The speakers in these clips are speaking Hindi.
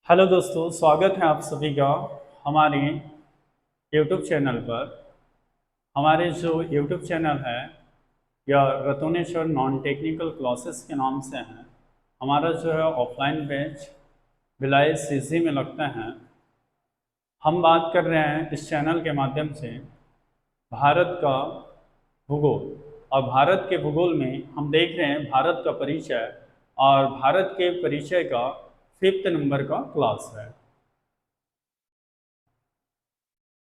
हेलो दोस्तों, स्वागत है आप सभी का हमारे YouTube चैनल पर। हमारे जो YouTube चैनल है या रतनेश्वर नॉन टेक्निकल क्लासेस के नाम से है। हमारा जो है ऑफलाइन बैच भिलाई सीजी में लगता है। हम बात कर रहे हैं इस चैनल के माध्यम से भारत का भूगोल, और भारत के भूगोल में हम देख रहे हैं भारत का परिचय, और भारत के परिचय का 5th नंबर का क्लास है।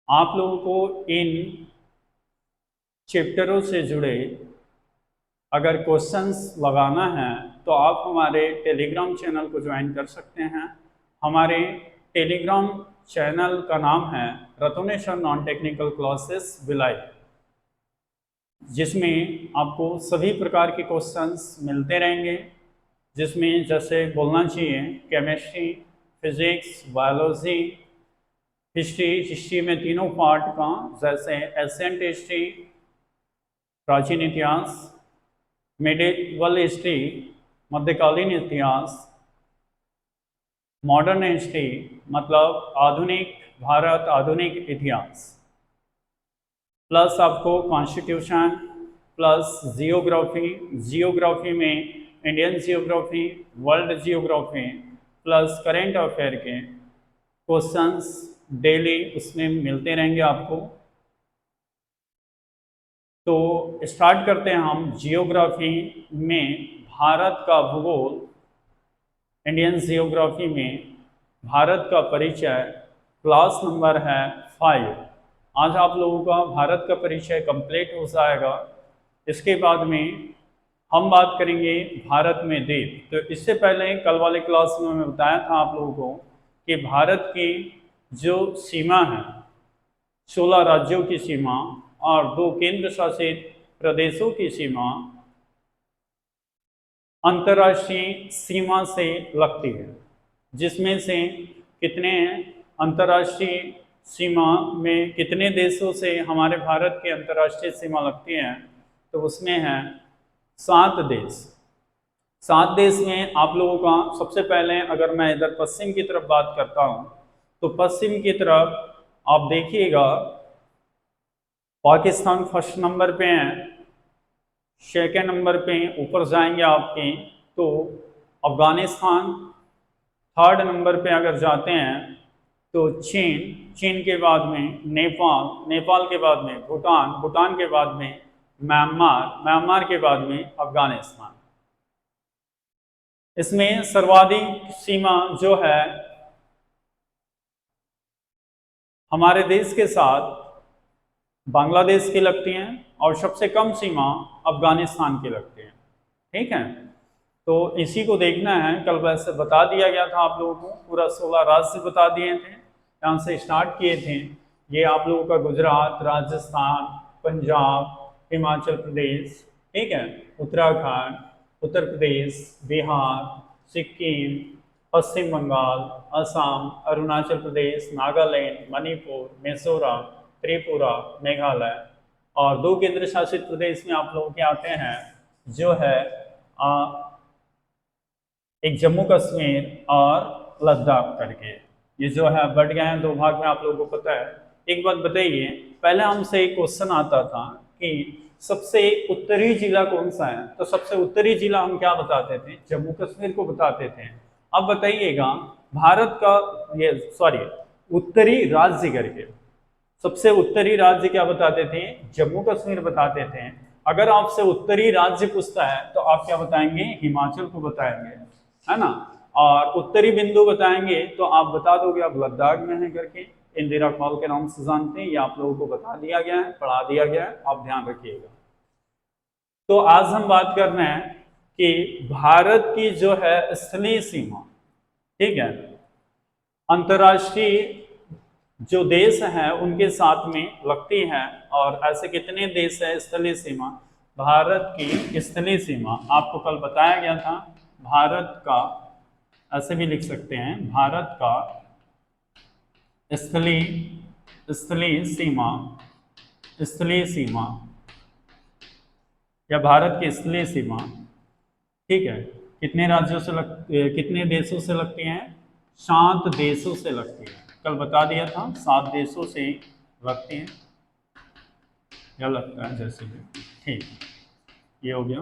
आप लोगों को इन चैप्टरों से जुड़े अगर क्वेश्चंस लगाना है तो आप हमारे टेलीग्राम चैनल को ज्वाइन कर सकते हैं। हमारे टेलीग्राम चैनल का नाम है Ratneshwar non technical classes Bhilai, जिसमें आपको सभी प्रकार के क्वेश्चंस मिलते रहेंगे। जिसमें जैसे बोलना चाहिए केमिस्ट्री, फिजिक्स, बायोलॉजी, हिस्ट्री में तीनों पार्ट का, जैसे एशियंट हिस्ट्री, प्राचीन इतिहास, मिडिवल हिस्ट्री, मध्यकालीन इतिहास, मॉडर्न हिस्ट्री मतलब आधुनिक भारत, आधुनिक इतिहास, प्लस आपको कॉन्स्टिट्यूशन, प्लस जियोग्राफी में Indian geography, world geography, plus current affair के क्वेश्चंस डेली उसमें मिलते रहेंगे आपको। तो स्टार्ट करते हैं हम जियोग्राफी में भारत का भूगोल। इंडियन जियोग्राफी में भारत का परिचय, क्लास नंबर है 5। आज आप लोगों का भारत का परिचय कंप्लीट हो जाएगा। इसके बाद में हम बात करेंगे भारत में द्वीप। तो इससे पहले कल वाले क्लास में मैं बताया था आप लोगों को कि भारत की जो सीमा है, 16 राज्यों की सीमा और 2 केंद्र शासित प्रदेशों की सीमा अंतर्राष्ट्रीय सीमा से लगती है। जिसमें से कितने अंतर्राष्ट्रीय सीमा में कितने देशों से हमारे भारत की अंतर्राष्ट्रीय सीमा लगती है, तो उसमें है 7 देश। 7 देश में आप लोगों का सबसे पहले अगर मैं इधर पश्चिम की तरफ बात करता हूँ तो पश्चिम की तरफ आप देखिएगा पाकिस्तान फर्स्ट नंबर पे है। सेकेंड नंबर पे ऊपर जाएंगे आपके तो अफगानिस्तान, थर्ड नंबर पे अगर जाते हैं तो चीन के बाद में नेपाल के बाद में भूटान के बाद में म्यांमार के बाद में अफगानिस्तान। इसमें सर्वाधिक सीमा जो है हमारे देश के साथ बांग्लादेश की लगती हैं, और सबसे कम सीमा अफगानिस्तान की लगती है। ठीक है, तो इसी को देखना है। कल वैसे बता दिया गया था आप लोगों को, पूरा 16 राज्य बता दिए थे, यहाँ से स्टार्ट किए थे। ये आप लोगों का गुजरात, राजस्थान, पंजाब, हिमाचल प्रदेश, ठीक है, उत्तराखंड, उत्तर प्रदेश, बिहार, सिक्किम, पश्चिम बंगाल, असम, अरुणाचल प्रदेश, नागालैंड, मणिपुर, मिजोरम, त्रिपुरा, मेघालय, और 2 केंद्र शासित प्रदेश में आप लोगों के आते हैं जो है एक जम्मू कश्मीर और लद्दाख करके। ये जो है बढ़ गए हैं 2 भाग में, आप लोगों को पता है। एक बात बताइए, पहले हमसे एक क्वेश्चन आता था कि सबसे उत्तरी जिला कौन सा है, तो सबसे उत्तरी जिला हम क्या बताते थे? जम्मू कश्मीर को बताते थे। अब बताइएगा भारत का उत्तरी राज्य करके सबसे उत्तरी राज्य क्या बताते थे? जम्मू कश्मीर बताते थे। अगर आपसे उत्तरी राज्य पूछता है तो आप क्या बताएंगे? हिमाचल को बताएंगे, है ना। और उत्तरी बिंदु बताएंगे तो आप बता दोगे अब लद्दाख में है करके। इंदिरा कॉल के नाम से जानते हैं, ये आप लोगों को बता दिया गया है, पढ़ा दिया गया है, आप ध्यान रखिएगा। तो आज हम बात कर रहे हैं कि भारत की जो है स्थलीय सीमा, ठीक है, अंतर्राष्ट्रीय जो देश हैं उनके साथ में लगती है। और ऐसे कितने देश है स्थलीय सीमा? भारत की स्थलीय सीमा आपको कल बताया गया था। भारत का, ऐसे भी लिख सकते हैं, भारत का स्थलीय सीमा या भारत की स्थलीय सीमा, ठीक है, कितने राज्यों से कितने देशों से लगती हैं? 7 देशों से लगती है। कल बता दिया था 7 देशों से लगती है, क्या लगता है जैसे भी। ठीक, ये हो गया।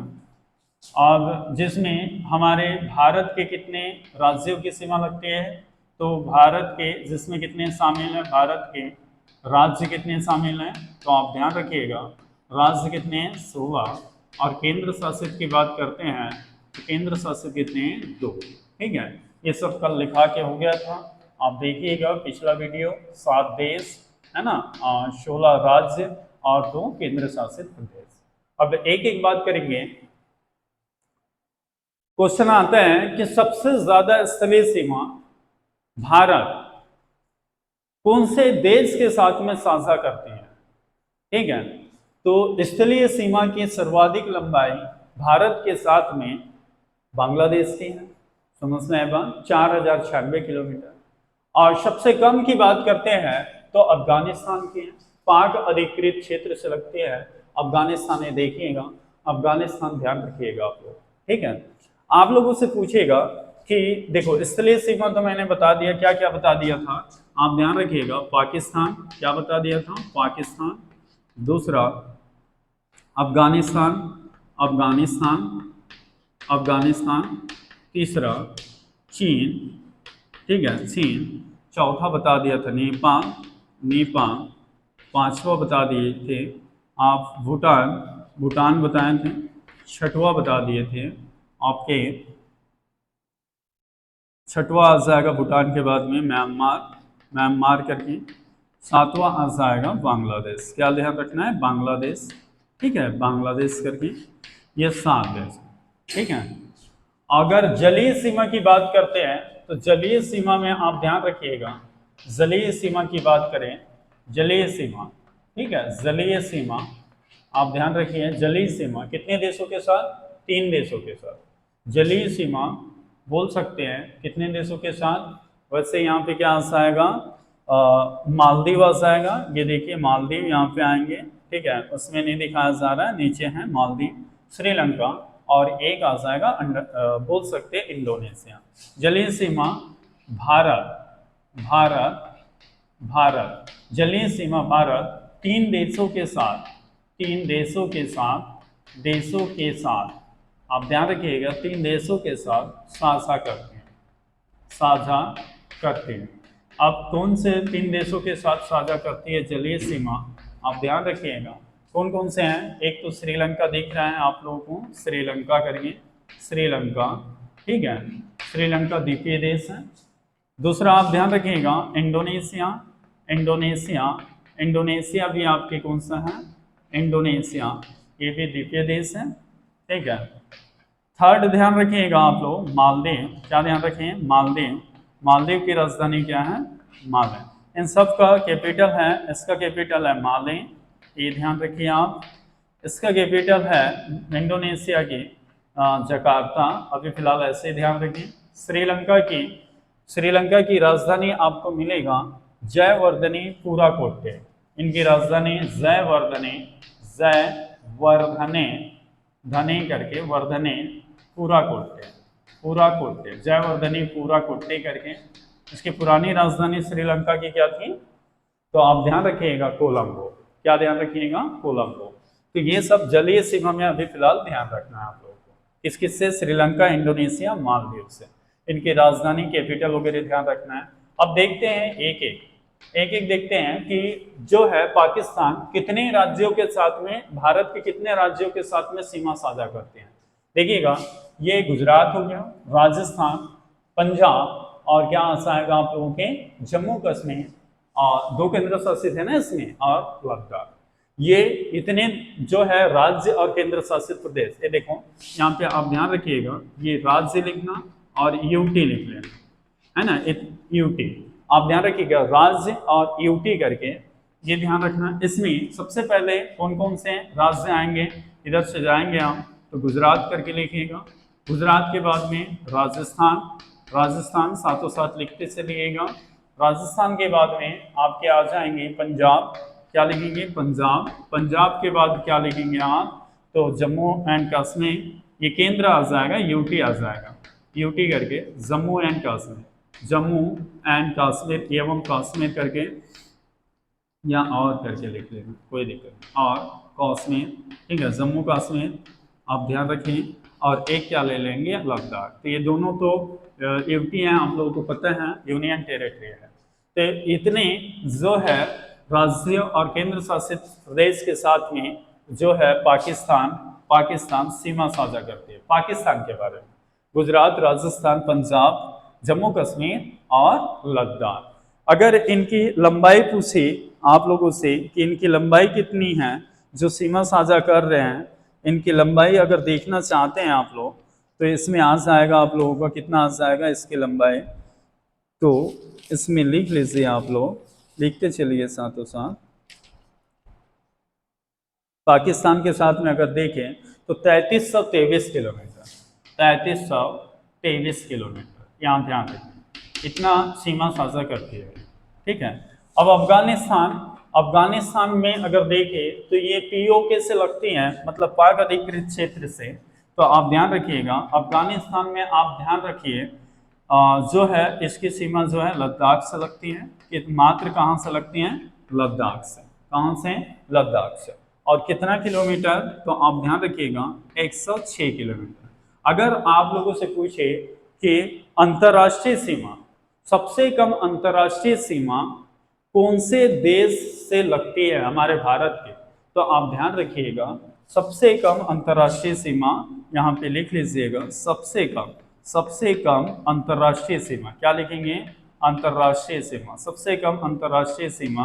अब जिसमें हमारे भारत के कितने राज्यों की सीमा लगती है, तो भारत के जिसमें कितने शामिल हैं, भारत के राज्य कितने शामिल हैं, तो आप ध्यान रखिएगा राज्य कितने हैं, 16। और केंद्र शासित की बात करते हैं तो केंद्र शासित कितने हैं, 2। ठीक है, ये सब कल लिखा के हो गया था, आप देखिएगा पिछला वीडियो। 7 देश है ना, 16 राज्य और 2 केंद्र शासित प्रदेश। अब एक एक बात करेंगे। क्वेश्चन आता है कि सबसे ज्यादा स्थलीय सीमा भारत कौन से देश के साथ में साझा करती है। ठीक है, तो स्थलीय सीमा की सर्वाधिक लंबाई भारत के साथ में बांग्लादेश की है, समझना है बात, 4096 किलोमीटर। और सबसे कम की बात करते हैं तो अफगानिस्तान की है, पाक अधिकृत क्षेत्र से लगती है अफगानिस्तान। ये देखिएगा अफगानिस्तान, ध्यान रखिएगा आप लोग। ठीक है, आप लोगों से पूछेगा कि देखो स्थलीय सीमा तो मैंने बता दिया, क्या क्या बता दिया था, आप ध्यान रखिएगा। पाकिस्तान, क्या बता दिया था, पाकिस्तान। दूसरा अफगानिस्तान, अफगानिस्तान, अफगानिस्तान। तीसरा चीन, ठीक है, चीन। चौथा बता दिया था नेपाल, नेपाल। पांचवा बता दिए थे आप भूटान, भूटान बताए थे। छठवा बता दिए थे आपके, छठवा आ जाएगा भूटान के बाद में म्यांमार, म्यांमार करके। सातवां आ जाएगा बांग्लादेश, क्या ध्यान रखना है, बांग्लादेश। ठीक है, बांग्लादेश करके। ये 7 देश। ठीक है, अगर जलीय सीमा की बात करते हैं तो जलीय सीमा में आप ध्यान रखिएगा, जलीय सीमा की बात करें, जलीय सीमा, ठीक है, जलीय सीमा आप ध्यान रखिए। जलीय सीमा कितने देशों के साथ, 3 देशों के साथ। जलीय सीमा बोल सकते हैं कितने देशों के साथ। वैसे यहाँ पे क्या आ जाएगा, मालदीव आ जाएगा। ये देखिए मालदीव यहाँ पे आएंगे, ठीक है, उसमें नहीं दिखाया जा रहा है, नीचे है मालदीव, श्रीलंका। और एक आ जाएगा बोल सकते हैं इंडोनेशिया। जलीय सीमा भारत, भारत, भारत, जलीय सीमा भारत 3 देशों के साथ, 3 देशों के साथ, देशों के साथ आप ध्यान रखिएगा, 3 देशों के साथ साझा करते हैं, साझा करते हैं। अब कौन से 3 देशों के साथ साझा करती है जलीय सीमा, आप ध्यान रखिएगा कौन कौन से हैं। एक तो श्रीलंका दिख रहा है आप लोगों को, श्रीलंका करिए, श्रीलंका, ठीक है, श्रीलंका द्वीपीय देश है। दूसरा आप ध्यान रखिएगा इंडोनेशिया, इंडोनेशिया, इंडोनेशिया भी आपके कौन सा है, इंडोनेशिया, ये भी द्वीपीय देश है। ठीक है, थर्ड ध्यान रखिएगा आप लोग मालदीव, क्या ध्यान रखें, मालदीव, मालदीव की राजधानी क्या है, माले। इन सब का कैपिटल है, इसका कैपिटल है माले, ये ध्यान रखिए आप। इसका कैपिटल है इंडोनेशिया की जकार्ता, अभी फिलहाल ऐसे ध्यान रखिए। श्रीलंका की, श्रीलंका की राजधानी आपको मिलेगा जयवर्धनी पुराकोटे, इनकी राजधानी जयवर्धने, जयवर्धने, धने करके वर्धने पुराकोटे, पुराकोटे, जयवर्धनी पुराकोटे करके। इसकी पुरानी राजधानी श्रीलंका की क्या थी, तो आप ध्यान रखिएगा कोलंबो, क्या ध्यान रखिएगा, कोलंबो। तो ये सब जलीय सीमा में अभी फिलहाल ध्यान रखना है आप लोगों को, किस किस से, श्रीलंका, इंडोनेशिया, मालदीव से। इनकी राजधानी कैपिटल वगैरह ध्यान रखना है। अब देखते हैं एक एक देखते हैं कि जो है पाकिस्तान कितने राज्यों के साथ में, भारत के कितने राज्यों के साथ में सीमा साझा करते हैं। देखिएगा ये गुजरात हो गया, राजस्थान, पंजाब, और क्या आएगा आप लोगों के जम्मू कश्मीर, और 2 केंद्र शासित है ना इसमें, और लद्दाख। ये इतने जो है राज्य और केंद्र शासित प्रदेश। ये देखो यहाँ पे आप ध्यान रखिएगा, ये राज्य लिखना और यूटी लिख लेना, है ना, यूटी आप ध्यान रखिएगा, राज्य और यूटी करके ये ध्यान रखना। इसमें सबसे पहले कौन कौन से राज्य आएंगे, इधर से जाएंगे हम तो गुजरात करके लिखिएगा, गुजरात के बाद में राजस्थान, राजस्थान साथों साथ लिखते चलिएगा। राजस्थान के बाद में आपके आ जाएंगे पंजाब, क्या लिखेंगे, पंजाब, पंजाब के बाद क्या लिखेंगे आप, तो जम्मू एंड कश्मीर, ये केंद्र आ जाएगा, यूटी आ जाएगा, यूटी करके जम्मू एंड कश्मीर, जम्मू एंड कश्मीर एवं कश्मीर करके या और करके लिख लेना, कोई दिक्कत नहीं, और कश्मीर, ठीक है, जम्मू कश्मीर आप ध्यान रखें। और एक क्या ले लेंगे, लद्दाख। तो ये दोनों तो यूटी हैं, आप लोगों को पता है, यूनियन टेरिटरी है। तो इतने जो है राज्य और केंद्र शासित प्रदेश के साथ में जो है पाकिस्तान सीमा साझा करती है। पाकिस्तान के बारे में गुजरात, राजस्थान, पंजाब, जम्मू कश्मीर और लद्दाख। अगर इनकी लंबाई पूछी आप लोगों से कि इनकी लंबाई कितनी है, जो सीमा साझा कर रहे हैं, इनकी लंबाई अगर देखना चाहते हैं आप लोग, तो इसमें आ जाएगा आप लोगों का, कितना आ जाएगा इसकी लंबाई, तो इसमें लिख लीजिए आप लोग, लिखते चलिए साथों साथ। पाकिस्तान के साथ में अगर देखें तो 3323 किलोमीटर, 3323 किलोमीटर, यहाँ ध्यान रखें, इतना सीमा साझा करती है, ठीक है। अब अफगानिस्तान में अगर देखें तो ये पीओके से लगती हैं, मतलब पाक अधिकृत क्षेत्र से। तो आप ध्यान रखिएगा, अफगानिस्तान में आप ध्यान रखिए जो है इसकी सीमा जो है लद्दाख से लगती है, कि मात्र कहाँ से लगती हैं, लद्दाख से। कहाँ से, लद्दाख से। और कितना किलोमीटर, तो आप ध्यान रखिएगा 106 किलोमीटर। अगर आप लोगों से पूछे कि अंतर्राष्ट्रीय सीमा, सबसे कम अंतर्राष्ट्रीय सीमा कौन से देश से लगती है हमारे भारत के, तो आप ध्यान रखिएगा सबसे कम अंतर्राष्ट्रीय सीमा यहाँ पे लिख लीजिएगा, सबसे कम अंतर्राष्ट्रीय सीमा क्या लिखेंगे, अंतर्राष्ट्रीय सीमा, सबसे कम अंतर्राष्ट्रीय सीमा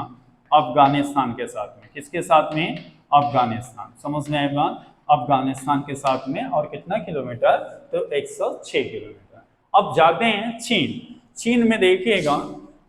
अफगानिस्तान के साथ में। किसके साथ में, अफगानिस्तान। समझ में आएगा, अफगानिस्तान के साथ में। और कितना किलोमीटर, तो 106 किलोमीटर। अब जाते हैं चीन में देखिएगा,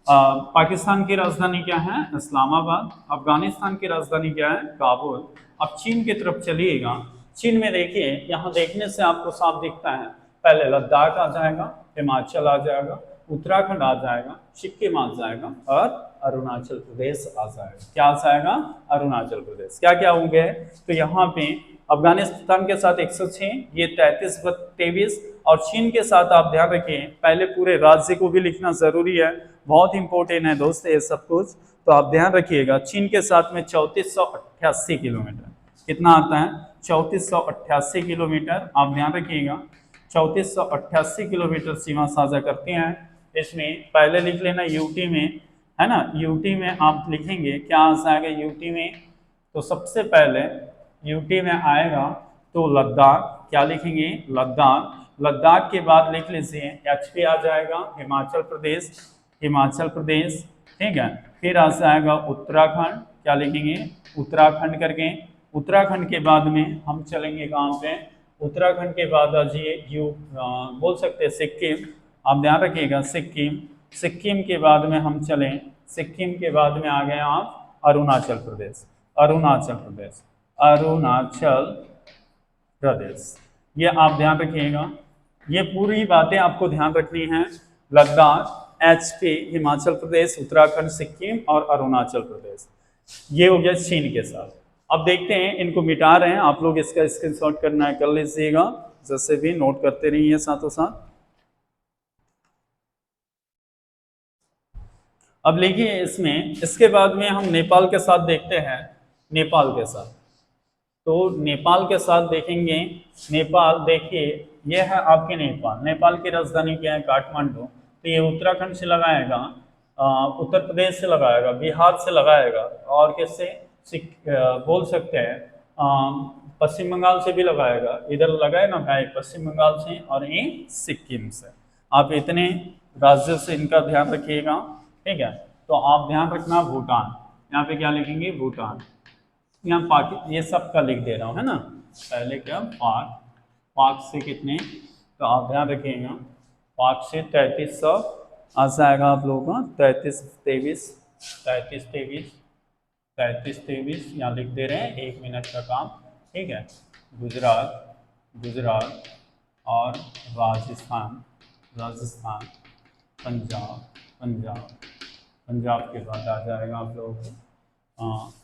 पाकिस्तान की राजधानी क्या है, इस्लामाबाद। अफगानिस्तान की राजधानी क्या है, काबुल। अब चीन की तरफ चलिएगा, चीन में देखिए, यहाँ देखने से आपको साफ दिखता है, पहले लद्दाख आ जाएगा, हिमाचल आ जाएगा, उत्तराखंड आ जाएगा, सिक्किम आ जाएगा और अरुणाचल प्रदेश आ जाएगा। क्या आ जाएगा, अरुणाचल प्रदेश। क्या क्या होंगे, तो यहाँ पे अफगानिस्तान के साथ 106, ये 3323, और चीन के साथ आप ध्यान रखें, पहले पूरे राज्य को भी लिखना जरूरी है, बहुत इंपॉर्टेंट है दोस्त ये सब कुछ। तो आप ध्यान रखिएगा, चीन के साथ में 3488 किलोमीटर, कितना आता है, 3488 किलोमीटर। आप ध्यान रखिएगा 3488 किलोमीटर सीमा साझा करते हैं। इसमें पहले लिख लेना यूटी में, है ना, यूटी में आप लिखेंगे, क्या आ जाएगा यूटी में, तो सबसे पहले यूटी में आएगा तो लद्दाख, क्या लिखेंगे, लद्दाख के बाद लिख लीजिए एचपी आ जाएगा, हिमाचल प्रदेश, ठीक है। फिर आ जाएगा उत्तराखंड, क्या लिखेंगे, उत्तराखंड करके। उत्तराखंड के बाद में हम चलेंगे कहाँ पे, उत्तराखंड के बाद आ जाइए बोल सकते हैं सिक्किम। आप ध्यान रखिएगा सिक्किम के बाद में हम चलें, सिक्किम के बाद में आ गए आप अरुणाचल प्रदेश। ये आप ध्यान रखिएगा, ये पूरी बातें आपको ध्यान रखनी है। लद्दाख, एचपी, हिमाचल प्रदेश, उत्तराखंड, सिक्किम और अरुणाचल प्रदेश, ये हो गया चीन के साथ। अब देखते हैं, इनको मिटा रहे हैं, आप लोग इसका स्क्रीनशॉट करना है कर लीजिएगा, जैसे भी नोट करते रहिए साथों साथ। अब देखिए इसमें, इसके बाद में हम नेपाल के साथ देखते हैं, नेपाल के साथ। तो नेपाल के साथ देखेंगे, नेपाल देखिए ये है आपके नेपाल की राजधानी क्या है, काठमांडू। तो ये उत्तराखंड से लगाएगा, उत्तर प्रदेश से लगाएगा, बिहार से लगाएगा, और किससे बोल सकते हैं पश्चिम बंगाल से भी लगाएगा, इधर लगाए ना भाई, पश्चिम बंगाल से और ये सिक्किम से। आप इतने राज्यों से इनका ध्यान रखिएगा, ठीक है। तो आप ध्यान रखना भूटान, यहाँ पे क्या लिखेंगे, भूटान। यहाँ पाक, ये सब का लिख दे रहा हूँ, है ना, पहले क्या, पाक से कितने, तो आप ध्यान रखिएगा पाक से 3300 आ जाएगा आप लोगों का, 3323 यहाँ लिख दे रहे हैं, 1 मिनट का काम, ठीक है। गुजरात और राजस्थान, पंजाब के बाद आ जाएगा आप लोगों को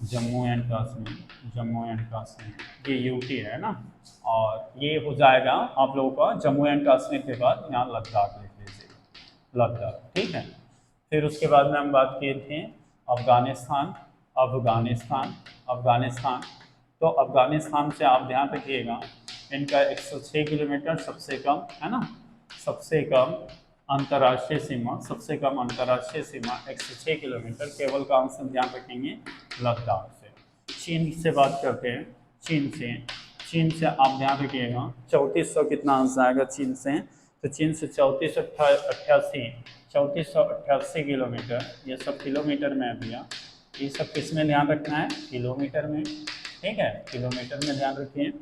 जम्मू एंड कश्मीर, ये यूटी है ना, और ये हो जाएगा आप लोगों का जम्मू एंड कश्मीर के बाद यहाँ लद्दाख लिख लीजिएगा। लद्दाख, ठीक है। फिर उसके बाद में हम बात किए थे अफगानिस्तान, अफगानिस्तान, अफगानिस्तान। तो अफगानिस्तान से आप ध्यान रखिएगा, इनका 106 किलोमीटर सबसे कम है ना, सबसे कम अंतर्राष्ट्रीय सीमा, सबसे कम अंतर्राष्ट्रीय सीमा 106 किलोमीटर, केवल कहाँ से ध्यान रखेंगे, लद्दाख से। चीन से बात करते हैं, चीन से, चीन से आप ध्यान रखिएगा 3400 कितना आ जाएगा चीन से, तो चीन से 3488 किलोमीटर, ये सब किलोमीटर में है भैया, ये सब किस में ध्यान रखना है, किलोमीटर में, ठीक है, किलोमीटर में ध्यान रखिए।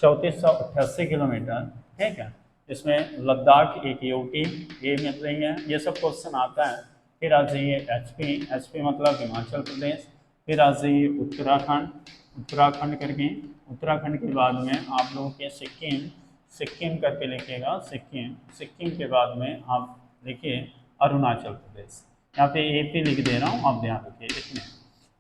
3488 किलोमीटर, ठीक है। इसमें लद्दाख एक यूटी ये मिल रही है, ये सब क्वेश्चन आता है। फिर आ जाइए एचपी, एचपी मतलब हिमाचल प्रदेश। फिर आ जाइए उत्तराखंड, उत्तराखंड करके, उत्तराखंड के बाद में आप लोगों के सिक्किम, सिक्किम करके लिखिएगा, सिक्किम, सिक्किम के बाद में आप लिखिए अरुणाचल प्रदेश, यहाँ पे एपी लिख दे रहा हूँ, आप ध्यान रखिए इतने।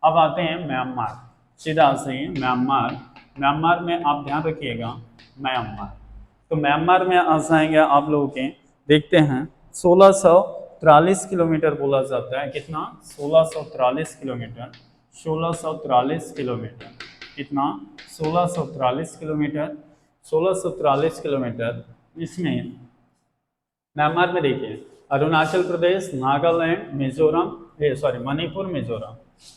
अब आते हैं म्यांमार, सीधा से म्यांमार, म्यांमार में आप ध्यान रखिएगा म्यांमार, तो म्यांमार में आ जाएंगे आप लोगों के, देखते हैं 1643 किलोमीटर बोला जाता है, कितना, 1643 किलोमीटर, 1643 किलोमीटर, कितना, 1643 किलोमीटर, 1643 किलोमीटर। इसमें म्यांमार में देखिए अरुणाचल प्रदेश, नागालैंड, मिजोरम, सॉरी मणिपुर, मिजोरम,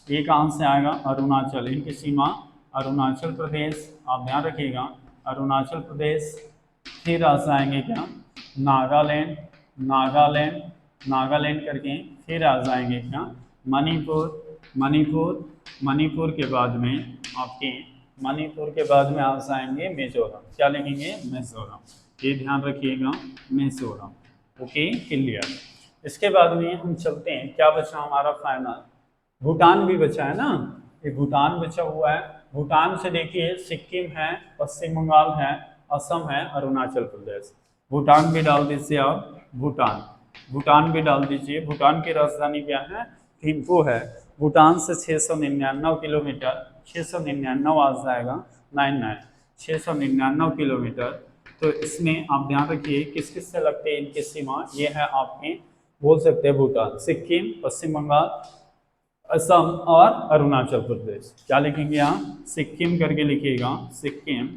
ये कहाँ से आएगा, अरुणाचल, इनकी सीमा अरुणाचल प्रदेश, आप ध्यान रखिएगा अरुणाचल प्रदेश। फिर आ जाएंगे क्या, नागालैंड, नागालैंड, नागालैंड करके, फिर आ जाएंगे क्या, मणिपुर, मणिपुर, मणिपुर के बाद में आपके, मणिपुर के बाद में आ जाएंगे मिजोरम, क्या लिखेंगे, मिजोरम, ये ध्यान रखिएगा मिजोरम, ओके क्लियर। इसके बाद में हम चलते हैं, क्या बचा हमारा फाइनल, भूटान भी बचा है ना, ये भूटान बचा हुआ है। भूटान से देखिए सिक्किम है, पश्चिम बंगाल है, असम है, अरुणाचल प्रदेश, भूटान भी डाल दीजिए आप, भूटान, भूटान भी डाल दीजिए। भूटान की राजधानी क्या है, थिम्पू है। भूटान से 699 किलोमीटर, 699 आ जाएगा, 99, 699 किलोमीटर। तो इसमें आप ध्यान रखिए किस किस से लगते हैं इनकी सीमा, ये है आपके, बोल सकते हैं भूटान, सिक्किम, पश्चिम बंगाल, असम और अरुणाचल प्रदेश। क्या लिखेंगे यहाँ, सिक्किम करके लिखिएगा, सिक्किम,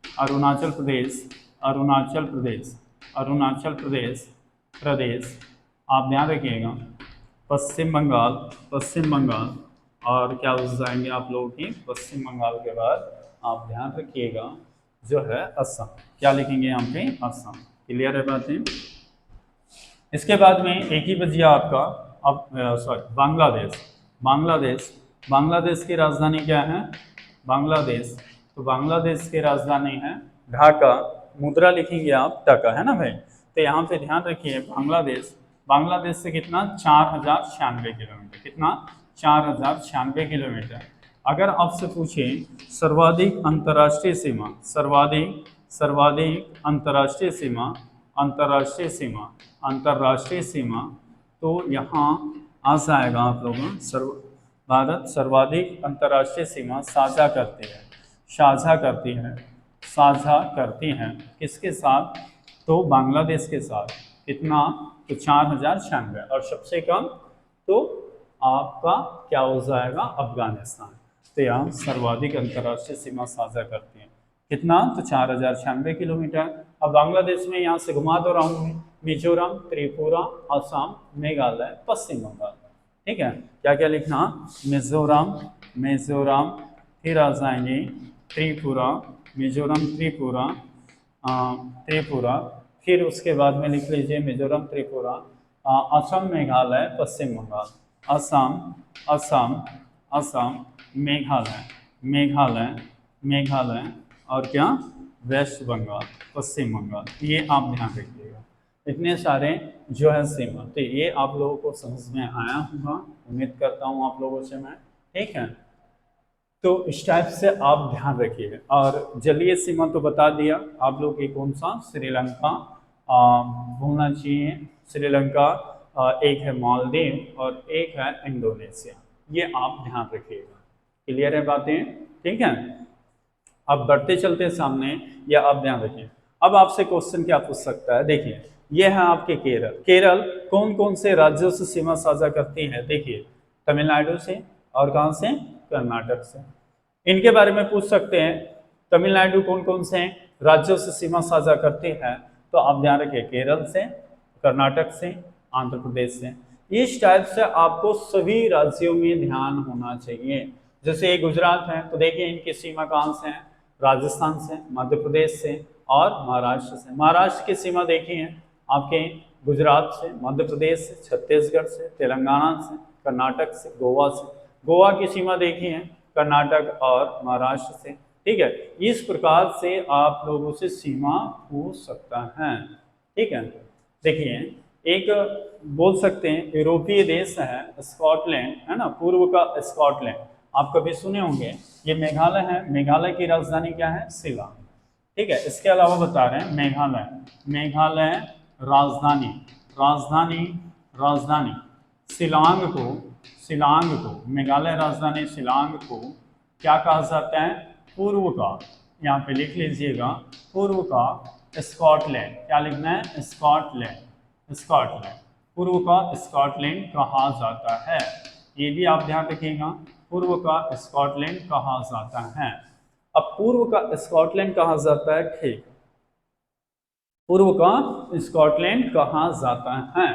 अरुणाचल प्रदेश, अरुणाचल प्रदेश, अरुणाचल प्रदेश, प्रदेश, आप ध्यान रखिएगा पश्चिम बंगाल, पश्चिम बंगाल, और क्या हो जाएंगे आप लोगों की, पश्चिम बंगाल के बाद आप ध्यान रखिएगा जो है असम, क्या लिखेंगे यहाँ पे, असम, क्लियर है बातें। इसके बाद में एक ही बजिया आपका, अब सॉरी बांग्लादेश, बांग्लादेश, बांग्लादेश की राजधानी क्या है, बांग्लादेश, तो बांग्लादेश की राजधानी है ढाका, मुद्रा लिखेंगे आप टाका, है ना भाई। तो यहाँ पे ध्यान रखिए बांग्लादेश, बांग्लादेश से कितना, 4096 किलोमीटर, कितना, 4096 किलोमीटर। अगर आपसे पूछे सर्वाधिक अंतर्राष्ट्रीय सीमा, सर्वाधिक, सर्वाधिक अंतर्राष्ट्रीय सीमा, अंतर्राष्ट्रीय सीमा, अंतर्राष्ट्रीय सीमा, तो यहाँ आ जाएगा आप लोगों, भारत सर्वाधिक अंतर्राष्ट्रीय सीमा साझा करती है, साझा करती है, साझा करती हैं किसके साथ, तो बांग्लादेश के साथ, कितना, तो 4096, और सबसे कम तो आपका क्या हो जाएगा, अफगानिस्तान। तो यहाँ सर्वाधिक अंतर्राष्ट्रीय सीमा साझा करती हैं, कितना, तो 4096 किलोमीटर। अब बांग्लादेश में यहाँ से घुमा दो राउंड, मिजोरम, त्रिपुरा, असम, मेघालय, पश्चिम बंगाल, ठीक है। क्या क्या लिखना, मिजोरम, मिजोरम, फिर आ जाएंगे त्रिपुरा, मिजोरम, त्रिपुरा, त्रिपुरा, फिर उसके बाद में लिख लीजिए मिजोरम, त्रिपुरा, असम, मेघालय, पश्चिम बंगाल, असम, असम, असम, मेघालय, मेघालय, मेघालय, और क्या, वेस्ट बंगाल, पश्चिम बंगाल, ये आप ध्यान रखिएगा। इतने सारे जो है सीमा, तो ये आप लोगों को समझ में आया होगा, उम्मीद करता हूँ आप लोगों से मैं, ठीक है। तो इस टाइप से आप ध्यान रखिए। और जलीय सीमा तो बता दिया आप लोग की, कौन सा, श्रीलंका भूलना चाहिए, श्रीलंका, एक है मालदीव और एक है इंडोनेशिया, ये आप ध्यान रखिएगा, क्लियर है बातें, ठीक है। अब बढ़ते चलते सामने, या आप ध्यान रखिए। अब आपसे क्वेश्चन क्या पूछ सकता है, देखिए ये है आपके केरल। केरल कौन कौन से राज्यों से सीमा साझा करती है? देखिए, तमिलनाडु से, और कहाँ से? कर्नाटक से। इनके बारे में पूछ सकते हैं, तमिलनाडु कौन कौन से राज्यों से सीमा साझा करती है? तो आप ध्यान रखिए, केरल से, कर्नाटक से, आंध्र प्रदेश से। इस टाइप से आपको सभी राज्यों में ध्यान होना चाहिए। जैसे ये गुजरात है, तो देखिए इनकी सीमा कहाँ से है? राजस्थान से, मध्य प्रदेश से और महाराष्ट्र से। महाराष्ट्र की सीमा देखिए आपके गुजरात से, मध्य प्रदेश से, छत्तीसगढ़ से, तेलंगाना से, कर्नाटक से, गोवा से। गोवा की सीमा देखिए कर्नाटक और महाराष्ट्र से। ठीक है, इस प्रकार से आप लोगों से सीमा पूछ सकता है। ठीक है, देखिए एक बोल सकते हैं यूरोपीय देश है स्कॉटलैंड, है ना, पूर्व का स्कॉटलैंड, आप कभी सुने होंगे। ये मेघालय है, मेघालय की राजधानी क्या है? शिलांग। ठीक है, इसके अलावा बता रहे हैं मेघालय, मेघालय राजधानी, राजधानी, राजधानी शिलांग को, शिलांग को, मेघालय राजधानी शिलांग को क्या कहा जाता है? पूर्व का, यहाँ पे लिख लीजिएगा, पूर्व का स्कॉटलैंड। क्या लिखना है? स्कॉटलैंड, स्कॉटलैंड, पूर्व का स्कॉटलैंड कहा जाता है। ये भी आप ध्यान रखिएगा, पूर्व का स्कॉटलैंड कहा जाता है। अब पूर्व का स्कॉटलैंड कहा जाता है, ठीक, पूर्व का स्कॉटलैंड कहा जाता है।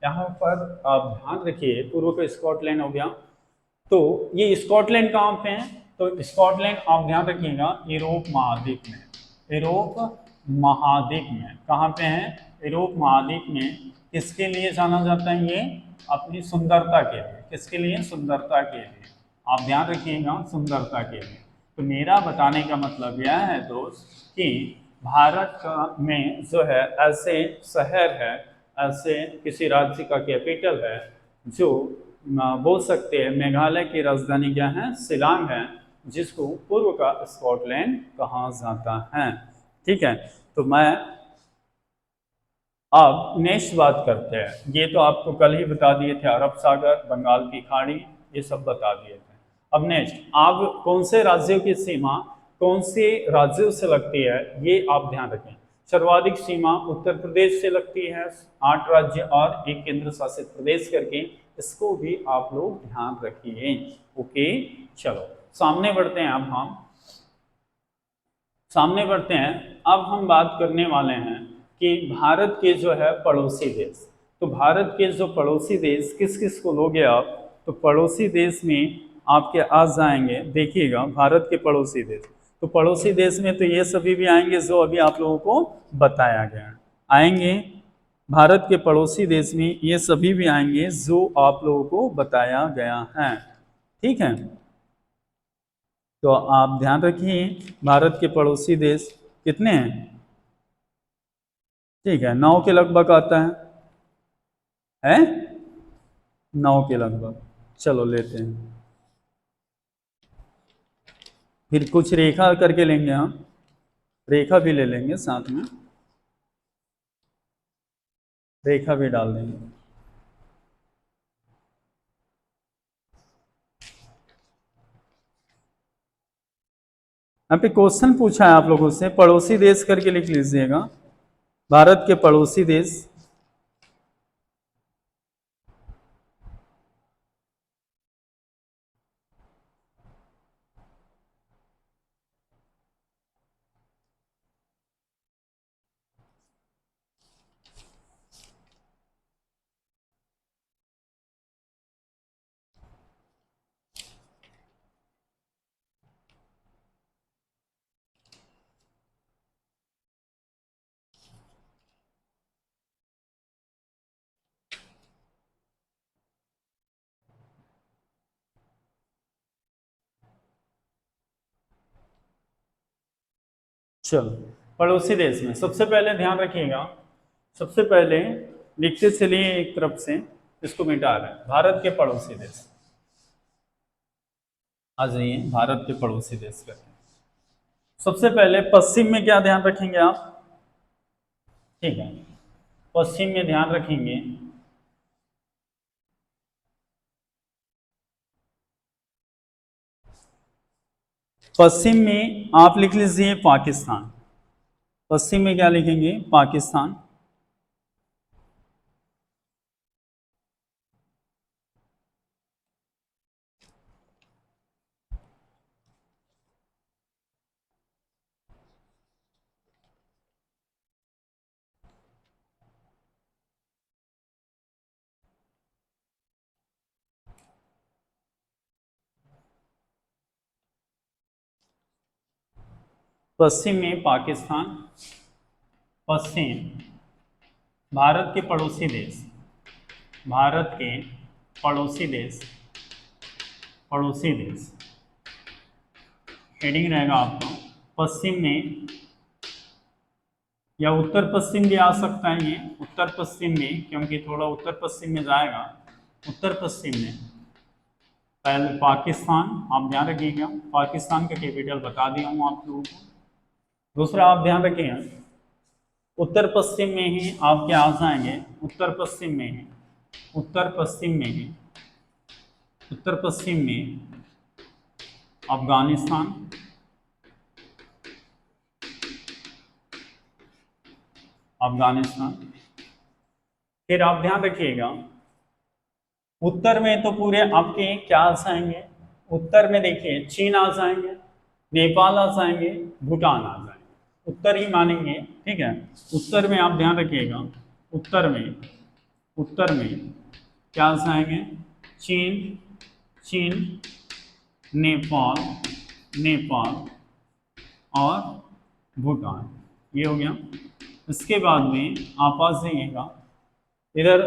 यहाँ पर आप ध्यान रखिए, पूर्व का स्कॉटलैंड हो गया। तो ये स्कॉटलैंड कहाँ पे है? तो स्कॉटलैंड आप ध्यान रखिएगा यूरोप महाद्वीप में, यूरोप महाद्वीप में। कहाँ पे है? यूरोप महाद्वीप में। किसके लिए जाना जाता है? ये अपनी सुंदरता के लिए। किसके लिए? सुंदरता के लिए। आप ध्यान रखिएगा, सुंदरता के लिए। तो मेरा बताने का मतलब यह है दोस्त कि भारत का में जो है ऐसे शहर है, ऐसे किसी राज्य का कैपिटल है जो बोल सकते हैं मेघालय की राजधानी क्या है? शिलांग है, जिसको पूर्व का स्कॉटलैंड कहा जाता है। ठीक है, तो मैं अब नेक्स्ट बात करते हैं। ये तो आपको कल ही बता दिए थे, अरब सागर, बंगाल की खाड़ी, ये सब बता दिए थे। अब नेक्स्ट, आप कौन से राज्यों की सीमा कौन से राज्यों से लगती है, ये आप ध्यान रखें। सर्वाधिक सीमा उत्तर प्रदेश से लगती है, 8 राज्य और एक केंद्र शासित प्रदेश करके, इसको भी आप लोग ध्यान रखिए। ओके, चलो सामने बढ़ते हैं। अब हम सामने बढ़ते हैं। अब हम बात करने वाले हैं कि भारत के जो है पड़ोसी देश। तो भारत के जो पड़ोसी देश किस किस को लोगे आप? तो पड़ोसी देश में आपके आ जाएंगे, देखिएगा भारत के पड़ोसी देश। तो पड़ोसी देश में तो ये सभी भी आएंगे जो अभी आप लोगों को बताया गया है, आएंगे। भारत के पड़ोसी देश में ये सभी भी आएंगे जो आप लोगों को बताया गया है। ठीक है, तो आप ध्यान रखिए भारत के पड़ोसी देश कितने हैं? ठीक है, 9 के लगभग आता है 9 के लगभग। चलो लेते हैं, फिर कुछ रेखा करके लेंगे हम, रेखा भी ले लेंगे साथ में, रेखा भी डाल देंगे। यहाँ पे क्वेश्चन पूछा है आप लोगों से, पड़ोसी देश करके लिख लीजिएगा, भारत के पड़ोसी देश। चलो, पड़ोसी देश में सबसे पहले ध्यान रखिएगा, सबसे पहले लिखते चलिए एक तरफ से, इसको मिटा रहे हैं, भारत के पड़ोसी देश। आ जाइए, भारत के पड़ोसी देश करते हैं। सबसे पहले पश्चिम में क्या ध्यान रखेंगे आप? ठीक है, पश्चिम में ध्यान रखेंगे पश्चिम में आप लिख लीजिए पाकिस्तान। पश्चिम में क्या लिखेंगे? पाकिस्तान। पश्चिम में पाकिस्तान, पश्चिम भारत के पड़ोसी देश, भारत के पड़ोसी देश, पड़ोसी देश हेडिंग रहेगा आपका पश्चिम में, या उत्तर पश्चिम भी आ सकता है, ये उत्तर पश्चिम में, क्योंकि थोड़ा उत्तर पश्चिम में जाएगा। उत्तर पश्चिम में पहले पाकिस्तान, आप ध्यान रखिएगा, पाकिस्तान का कैपिटल बता दिया हूँ आप लोगों को। दूसरा आप ध्यान रखिएगा, उत्तर पश्चिम में ही आप क्या आ जाएंगे, उत्तर पश्चिम में ही, उत्तर पश्चिम में ही, उत्तर पश्चिम में अफगानिस्तान, अफगानिस्तान। फिर आप ध्यान रखिएगा, उत्तर में तो पूरे आपके क्या आ जाएंगे, उत्तर में देखिए चीन आ जाएंगे, नेपाल आ जाएंगे, भूटान आ जाएंगे, उत्तर ही मानेंगे, ठीक है। उत्तर में आप ध्यान रखिएगा, उत्तर में, उत्तर में क्या आ जाएंगे, चीन, चीन, नेपाल, नेपाल और भूटान, ये हो गया। इसके बाद में आप आ जाइएगा इधर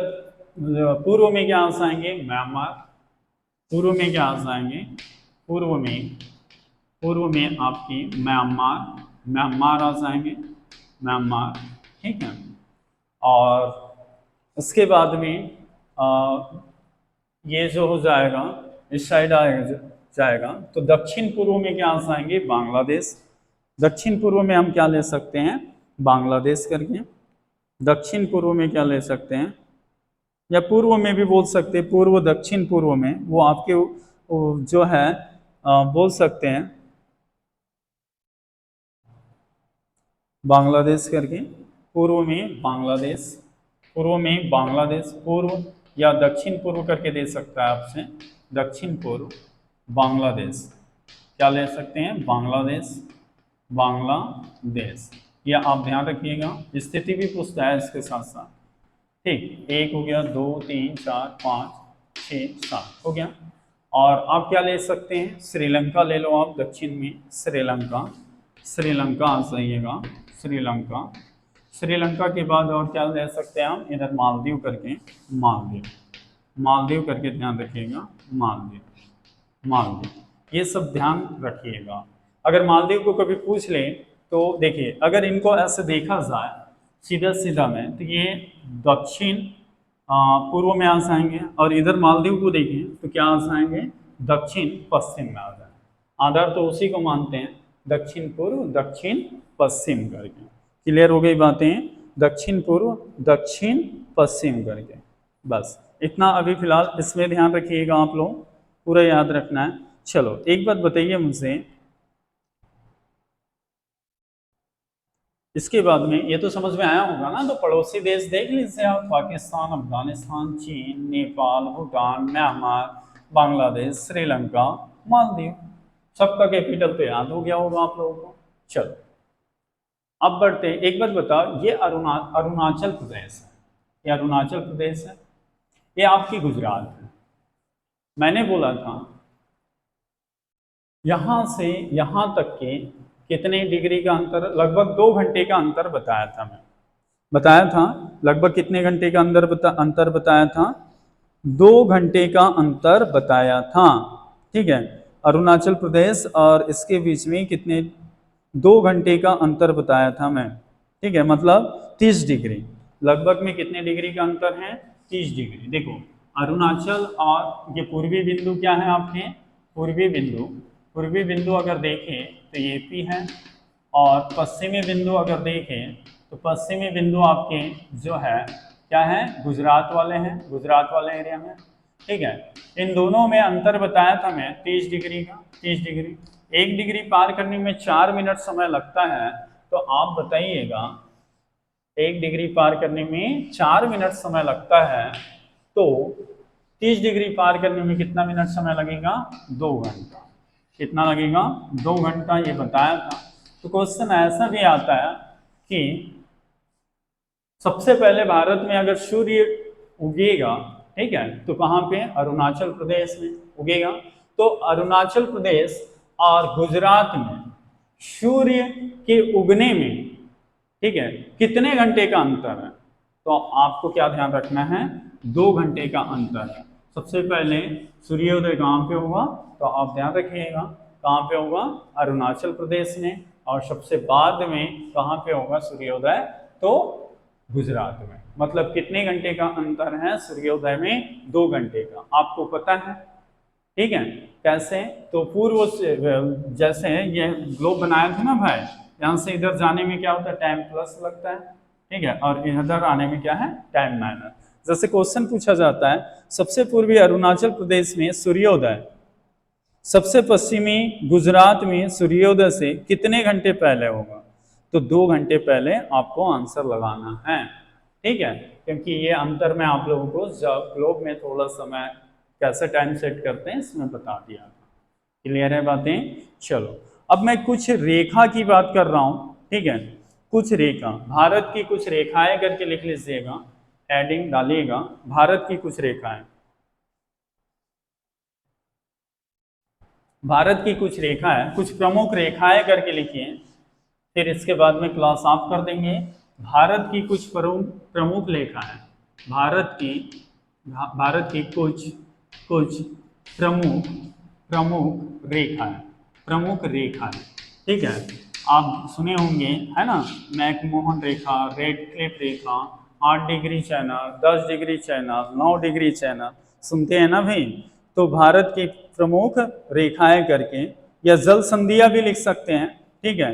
पूर्व में, क्या आ जाएंगे, म्यांमार, पूर्व में क्या आ जाएंगे, पूर्व में, पूर्व में आपकी म्यांमार, म्यांमार आ जाएंगे, म्यांमार, ठीक है। और इसके बाद में ये जो हो जाएगा, इस साइड आएगा जाएगा, तो दक्षिण पूर्व में क्या आ जाएंगे, बांग्लादेश। दक्षिण पूर्व में हम क्या ले सकते हैं, बांग्लादेश करके। दक्षिण पूर्व में क्या ले सकते हैं, या पूर्व में भी बोल सकते हैं, पूर्व दक्षिण पूर्व में, वो आपके जो है बोल सकते हैं बांग्लादेश करके। पूर्व में बांग्लादेश, पूर्व में बांग्लादेश, पूर्व या दक्षिण पूर्व करके दे सकता है आपसे, दक्षिण पूर्व बांग्लादेश, क्या ले सकते हैं, बांग्लादेश, बांग्लादेश। या आप ध्यान रखिएगा, स्थिति भी पूछता है इसके साथ साथ, ठीक। एक हो गया, 2 3 4 5 6 7 हो गया। और आप क्या ले सकते हैं, श्रीलंका ले लो आप, दक्षिण में श्रीलंका, श्रीलंका आ जाइएगा, श्रीलंका। श्रीलंका के बाद और क्या ले सकते हैं हम, इधर मालदीव करके, मालदीव, मालदीव करके ध्यान रखिएगा, मालदीव, मालदीव, ये सब ध्यान रखिएगा। अगर मालदीव को कभी पूछ ले तो देखिए, अगर इनको ऐसे देखा जाए सीधा सीधा में, तो ये दक्षिण पूर्व में आ जाएंगे, और इधर मालदीव को देखें तो क्या आ जाएंगे, दक्षिण पश्चिम में आ जाएंगे। आधार तो उसी को मानते हैं, दक्षिण पूर्व दक्षिण पश्चिम करके। क्लियर हो गई बातें, दक्षिण पूर्व दक्षिण पश्चिम करके, बस इतना अभी फिलहाल इसमें ध्यान रखिएगा, आप लोग पूरा याद रखना है। चलो एक बात बताइए मुझसे, इसके बाद में ये तो समझ में आया होगा ना, तो पड़ोसी देश देख लीजिए आप, पाकिस्तान, अफगानिस्तान, चीन, नेपाल, भूटान, म्यांमार, बांग्लादेश, श्रीलंका, मालदीव, सबका कैपिटल तो याद हो गया होगा आप लोगों को। चलो अब बढ़ते, एक बात बताओ, ये अरुणाचल प्रदेश है, ये अरुणाचल प्रदेश है, ये आपकी गुजरात है। मैंने बोला था यहाँ से यहाँ तक के कितने डिग्री का अंतर, लगभग 2 घंटे का अंतर बताया था, मैं बताया था लगभग कितने घंटे का अंतर बताया था, 2 घंटे का अंतर बताया था, ठीक है। अरुणाचल प्रदेश और इसके बीच में कितने, 2 घंटे का अंतर बताया था मैं, ठीक है, मतलब 30 डिग्री, लगभग में कितने डिग्री का अंतर है, 30 डिग्री। देखो अरुणाचल और ये पूर्वी बिंदु क्या है आपके, पूर्वी बिंदु, पूर्वी बिंदु अगर देखें तो ये पी है, और पश्चिमी बिंदु अगर देखें तो पश्चिमी बिंदु आपके जो है क्या है, गुजरात वाले हैं, गुजरात वाले एरिया में, ठीक है। इन दोनों में अंतर बताया था मैं 30 डिग्री का, 30 डिग्री। 1 डिग्री पार करने में 4 मिनट समय लगता है, तो आप बताइएगा 1 डिग्री पार करने में 4 मिनट समय लगता है, तो 30 डिग्री पार करने में कितना मिनट समय लगेगा, 2 घंटा। कितना लगेगा, 2 घंटा, ये बताया था। तो क्वेश्चन ऐसा भी आता है कि सबसे पहले भारत में अगर सूर्य उगेगा, ठीक है, तो कहाँ पे, अरुणाचल प्रदेश में उगेगा। तो अरुणाचल प्रदेश और गुजरात में सूर्य के उगने में, ठीक है, कितने घंटे का अंतर है? तो आपको क्या ध्यान रखना है, 2 घंटे का अंतर है। सबसे पहले सूर्योदय कहाँ पे होगा, तो आप ध्यान रखिएगा कहाँ पे होगा, अरुणाचल प्रदेश में। और सबसे बाद में कहाँ पे होगा सूर्योदय, तो गुजरात में। मतलब कितने घंटे का अंतर है सूर्योदय में, 2 घंटे का, आपको पता है। ठीक है, कैसे, तो पूर्व से जैसे ये ग्लोब बनाया था ना भाई, यहाँ से इधर जाने में क्या होता है, टाइम प्लस लगता है, ठीक है, और इधर आने में क्या है, टाइम माइनस। जैसे क्वेश्चन पूछा जाता है, सबसे पूर्वी अरुणाचल प्रदेश में सूर्योदय सबसे पश्चिमी गुजरात में सूर्योदय से कितने घंटे पहले होगा, तो 2 घंटे पहले आपको आंसर लगाना है। ठीक है, क्योंकि ये अंतर मैं आप लोगों को जब ग्लोब में थोड़ा समय कैसे टाइम सेट करते हैं इसमें बता दिया था। क्लियर है बातें? चलो अब मैं कुछ रेखा की बात कर रहा हूँ। ठीक है, कुछ रेखा, भारत की कुछ रेखाएं करके लिख लीजिएगा, हेडिंग डालिएगा, भारत की कुछ रेखाएं, भारत की कुछ रेखाएं, कुछ प्रमुख रेखाएं करके लिखिए, फिर इसके बाद में क्लास ऑफ कर देंगे। भारत की कुछ प्रमुख रेखाएं, भारत की भारत की कुछ कुछ प्रमुख प्रमुख रेखाएं, प्रमुख रेखाएं। ठीक है, आप सुने होंगे है ना, मैकमोहन रेखा, रेड क्लिफ रेखा, 8 degree channel, 10 degree channel, 9 degree channel, सुनते हैं ना भाई। तो भारत की प्रमुख रेखाएं करके, या जल संधियां भी लिख सकते हैं। ठीक है,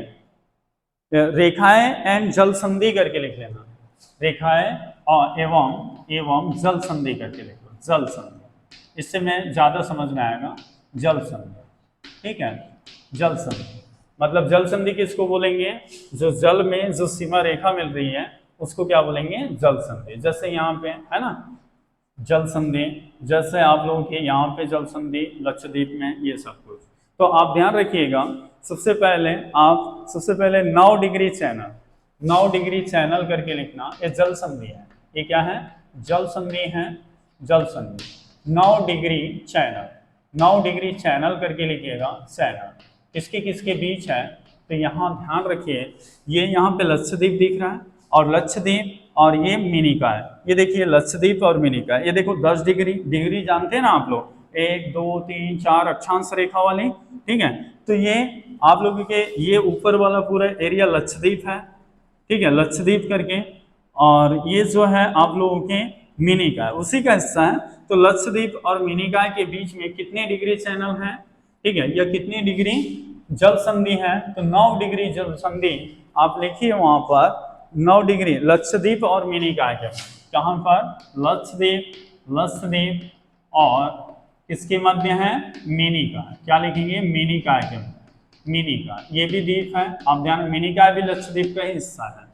रेखाएं एंड जल संधि करके लिख लेना, रेखाएं और एवं जल संधि करके लिख लो, जल संधि, इससे में ज्यादा समझ में आएगा, जल संधि। ठीक है, जल संधि मतलब जल संधि किसको बोलेंगे, जो जल में जो सीमा रेखा मिल रही है उसको क्या बोलेंगे, जल संधि। जैसे यहाँ पे है ना जल संधि, जैसे आप लोगों के यहाँ पे जल संधि लक्षद्वीप में, ये सब कुछ। तो आप ध्यान रखिएगा, सबसे पहले 9 डिग्री चैनल, 9 डिग्री चैनल करके लिखना, ये जल संधि है। ये क्या है, जल संधि है, जल संधि। 9 डिग्री चैनल, 9 डिग्री चैनल करके लिखिएगा, चैनल किसके किसके बीच है, तो यहाँ ध्यान रखिए, ये यहाँ पे लक्षद्वीप दिख रहा है, और लक्षद्वीप और ये मिनिका है, ये देखिए लक्षद्वीप और मिनिका है। ये देखो 10 डिग्री, डिग्री जानते हैं ना आप लोग, 1 2 3 4 अक्षांश रेखा वाली। ठीक है, तो ये आप लोगों के ये ऊपर वाला पूरा एरिया लक्षद्वीप है। ठीक है, लक्षद्वीप करके, और ये जो है आप लोगों के मिनिका है, उसी का हिस्सा है। तो लक्षद्वीप और मिनिका के बीच में कितने डिग्री चैनल है, ठीक है, या कितनी डिग्री जल संधि है, तो 9 डिग्री जल संधि आप लिखिए वहां पर, 9 डिग्री लक्षद्वीप और मिनिका के, कहां पर, लक्षद्वीप और किसके मध्य है, मिनिका, क्या लिखेंगे, मिनिका के, मिनिका, ये भी द्वीप है, आप ध्यान, मिनिका भी लक्षद्वीप का ही हिस्सा है।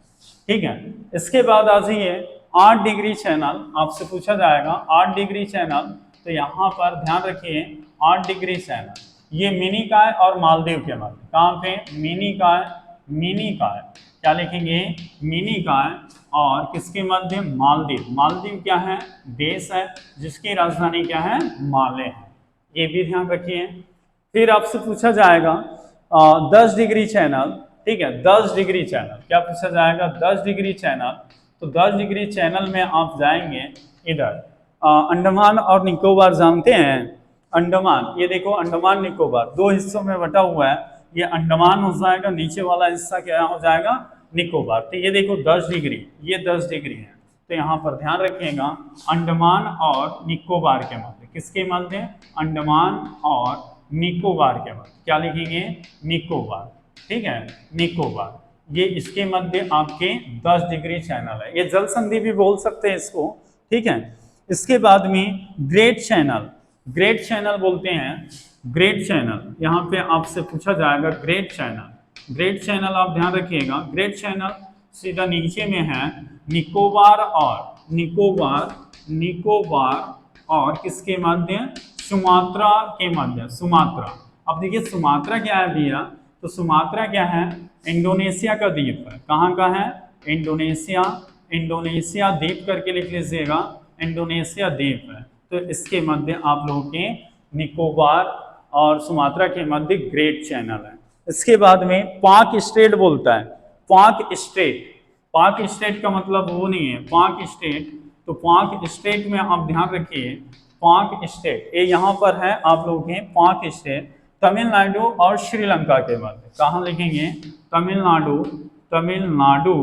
ठीक है, इसके बाद आ जाइए 8 डिग्री चैनल, आपसे पूछा जाएगा 8 डिग्री चैनल, तो यहाँ पर ध्यान रखिए 8 डिग्री चैनल, ये मिनिकाय और मालदीव के मध्य, कहाँ पे, मिनिकाय, मिनिकाय क्या लिखेंगे, मिनिकाय और किसके मध्य, मालदीव, मालदीव क्या है, देश है जिसकी राजधानी क्या है, माले है, ये भी ध्यान रखिए। फिर आपसे पूछा जाएगा 10 डिग्री चैनल, ठीक है, 10 डिग्री चैनल, क्या पूछा जाएगा, 10 डिग्री चैनल, तो 10 डिग्री चैनल में आप जाएंगे इधर, अंडमान और निकोबार जानते हैं, अंडमान, ये देखो अंडमान निकोबार 2 हिस्सों में बटा हुआ है, ये अंडमान हो जाएगा, नीचे वाला हिस्सा क्या हो जाएगा, निकोबार। तो ये देखो 10 डिग्री, ये 10 डिग्री है, तो यहाँ पर ध्यान रखिएगा अंडमान और निकोबार के मध्य, किसके मध्य, अंडमान और निकोबार के मध्य, क्या लिखेंगे, निकोबार। ठीक है, निकोबार, ये इसके मध्य आपके 10 डिग्री चैनल है, ये जल संधि भी बोल सकते हैं इसको। ठीक है, इसके बाद में ग्रेट चैनल, ग्रेट चैनल बोलते हैं, ग्रेट चैनल, यहाँ पे आपसे पूछा जाएगा ग्रेट चैनल, ग्रेट चैनल आप ध्यान रखिएगा, ग्रेट चैनल सीधा नीचे में है निकोबार और निकोबार और किसके मध्य, सुमात्रा के मध्य, सुमात्रा। अब देखिए सुमात्रा क्या है भैया, तो सुमात्रा क्या है, इंडोनेशिया का द्वीप है, कहाँ का है, इंडोनेशिया, इंडोनेशिया द्वीप करके लिख लीजिएगा, इंडोनेशिया द्वीप है। तो इसके मध्य आप लोगों के निकोबार और सुमात्रा के मध्य ग्रेट चैनल है। इसके बाद में पाक स्टेट बोलता है, पाक स्टेट। पाक स्टेट का मतलब वो नहीं है पाक स्टेट, तो पाक स्टेट में आप ध्यान रखिए, पाक स्टेट ये यहाँ पर है आप लोगों के पाक स्टेट तमिलनाडु और श्रीलंका के मध्य। कहाँ लिखेंगे? तमिलनाडु, तमिलनाडु,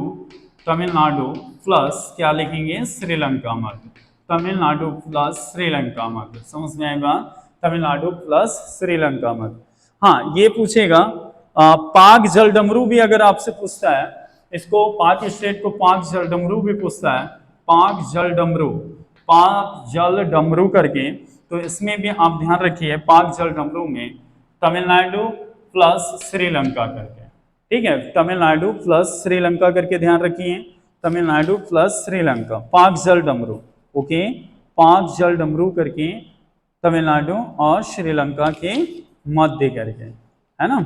तमिलनाडु प्लस क्या लिखेंगे? श्रीलंका मध्य। तमिलनाडु प्लस श्रीलंका मध्य, समझ में आएगा? तमिलनाडु प्लस श्रीलंका मध्य। हाँ ये पूछेगा पाक जल डमरू भी अगर आपसे पूछता है, इसको पाक स्टेट को पाक जल डमरू भी पूछता है, पाक जल डमरू, पाक जल डमरू करके, तो इसमें भी आप ध्यान रखिए पाक जल डमरू में तमिलनाडु प्लस श्रीलंका करके, ठीक है? तमिलनाडु प्लस श्रीलंका करके ध्यान रखिए, तमिलनाडु प्लस श्रीलंका, पाक जल डमरू, ओके? पाक जल डमरू करके तमिलनाडु और श्रीलंका के मध्य करके, है ना?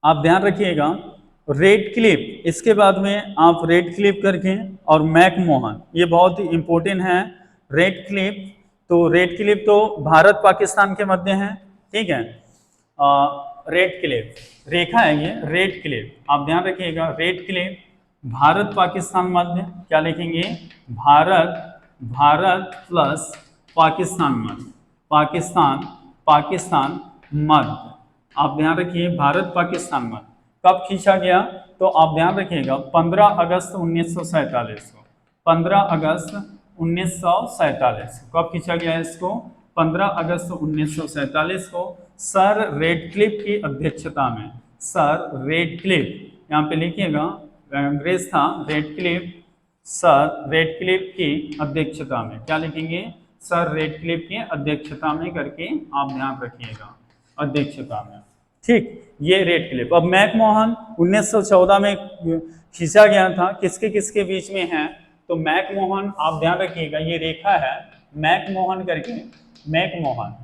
आप ध्यान रखिएगा रेड क्लिफ, इसके बाद में आप रेड क्लिफ करके और मैकमोहन, ये बहुत ही इंपॉर्टेंट है। रेड क्लिफ, तो रेड क्लिफ तो भारत पाकिस्तान के मध्य है, ठीक है? रेड क्लिफ रेखा है ये, रेड क्लिफ, आप ध्यान रखिएगा रेड क्लिफ भारत पाकिस्तान मध्य, क्या लिखेंगे? भारत, भारत प्लस पाकिस्तान मध्य, पाकिस्तान, पाकिस्तान मध्य, आप ध्यान रखिए भारत पाकिस्तान मध्य। कब खींचा गया? तो आप ध्यान रखिएगा 15 अगस्त 1947 को, 15 अगस्त 1947 कब खींचा गया इसको? 15 अगस्त 1947 को सर रेडक्लिफ की अध्यक्षता में, सर रेडक्लिफ, यहाँ पे लिखिएगा अंग्रेज था रेडक्लिफ, सर रेडक्लिफ की अध्यक्षता में, क्या लिखेंगे? सर रेडक्लिफ की अध्यक्षता में करके आप ध्यान रखिएगा, अध्यक्षता में, ठीक? ये रेडक्लिफ। अब मैकमोहन 1914 में खींचा गया था, किसके किसके बीच में है? तो मैकमोहन, आप ध्यान रखिएगा ये रेखा है मैकमोहन करके, मैकमोहन,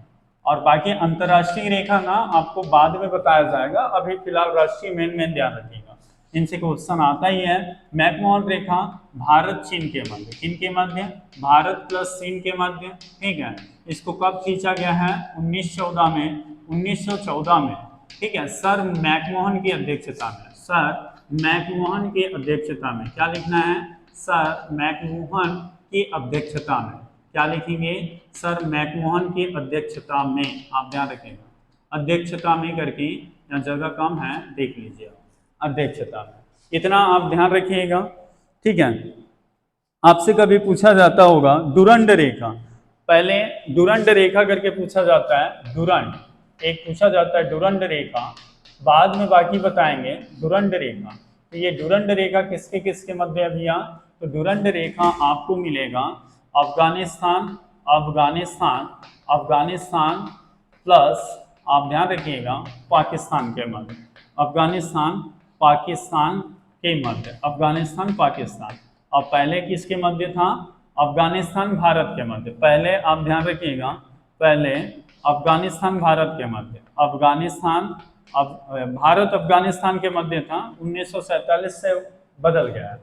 और बाकी अंतरराष्ट्रीय रेखा ना आपको बाद में बताया जाएगा, अभी फिलहाल राष्ट्रीय मेन ध्यान रखिएगा, इनसे क्वेश्चन आता ही है। मैकमोहन रेखा भारत चीन के मध्य, किन के मध्य? भारत प्लस चीन के मध्य, ठीक है? इसको कब खींचा गया है? 1914 में, 1914 में, ठीक है? सर मैकमोहन की अध्यक्षता में, सर मैकमोहन की अध्यक्षता में, क्या लिखना है? सर मैकमोहन की अध्यक्षता में, क्या लिखेंगे? सर मैकमोहन की अध्यक्षता में, आप ध्यान रखेंगे अध्यक्षता में करके, यहाँ जगह कम है देख लीजिए, अध्यक्षता में, इतना आप ध्यान रखिएगा, ठीक है? आपसे कभी पूछा जाता होगा डुरंड रेखा, पहले डुरंड रेखा करके पूछा जाता है, डुरंड एक पूछा जाता है, डुरंड रेखा, बाद में बाकी बताएंगे डुरंड रेखा। तो ये डुरंड रेखा किसके किसके मध्य है भैया? तो डुरंड रेखा आपको मिलेगा अफगानिस्तान, अफगानिस्तान, अफगानिस्तान प्लस आप ध्यान रखिएगा पाकिस्तान के मध्य, अफगानिस्तान पाकिस्तान के मध्य, अफगानिस्तान पाकिस्तान। और पहले किसके मध्य था? अफगानिस्तान भारत के मध्य, पहले आप ध्यान रखिएगा, पहले अफगानिस्तान भारत के मध्य, अफगानिस्तान भारत अफगानिस्तान के मध्य था, 1947 से बदल गया है।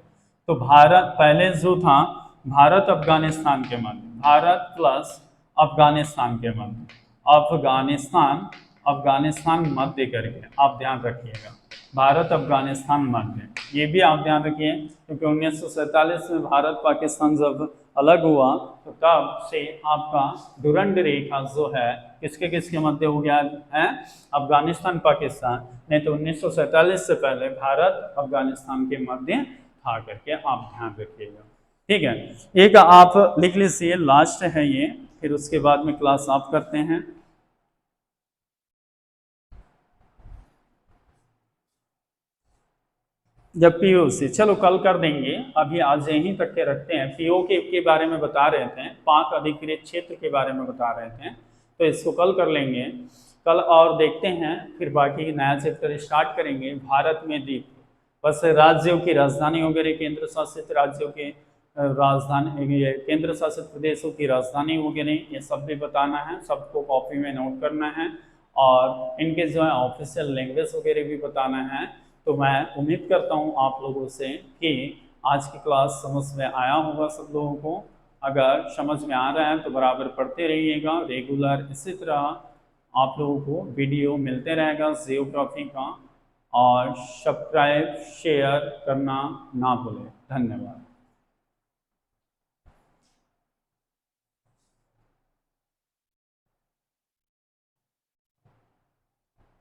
तो भारत पहले जो था भारत अफगानिस्तान के मध्य, भारत प्लस अफगानिस्तान के मध्य, अफगानिस्तान, अफगानिस्तान मध्य करके आप ध्यान रखिएगा, भारत अफगानिस्तान मध्य, ये भी आप ध्यान रखिए, क्योंकि 1947 में भारत पाकिस्तान जब अलग हुआ तो तब से आपका डुरंड रेखा जो है किसके किसके मध्य हो गया है? अफगानिस्तान पाकिस्तान, नहीं तो 1947 से पहले भारत अफगानिस्तान के मध्य था करके आप ध्यान रखिएगा, ठीक है? एक आप लिख लीजिए, लास्ट है ये, फिर उसके बाद में क्लास आप करते हैं। जब पीओ से, चलो कल कर देंगे, अभी आज यहीं तक के रखते हैं। पीओ के बारे में बता रहे थे, पाक अधिकृत क्षेत्र के बारे में बता रहे थे, तो इसको कल कर लेंगे कल, और देखते हैं फिर बाकी नया चैप्टर स्टार्ट करेंगे। भारत में द्वीप, बस राज्यों की राजधानी वगैरह, केंद्र शासित राज्यों के राजधानी, केंद्र शासित प्रदेशों की राजधानी वगैरह, ये सब भी बताना है, सबको कॉपी में नोट करना है, और इनके जो है ऑफिशियल लैंग्वेज वगैरह भी बताना है। तो मैं उम्मीद करता हूँ आप लोगों से कि आज की क्लास समझ में आया होगा सब लोगों को। अगर समझ में आ रहा है तो बराबर पढ़ते रहिएगा रेगुलर, इसी तरह आप लोगों को वीडियो मिलते रहेगा जियोग्राफी का, और सब्सक्राइब शेयर करना ना भूलें। धन्यवाद।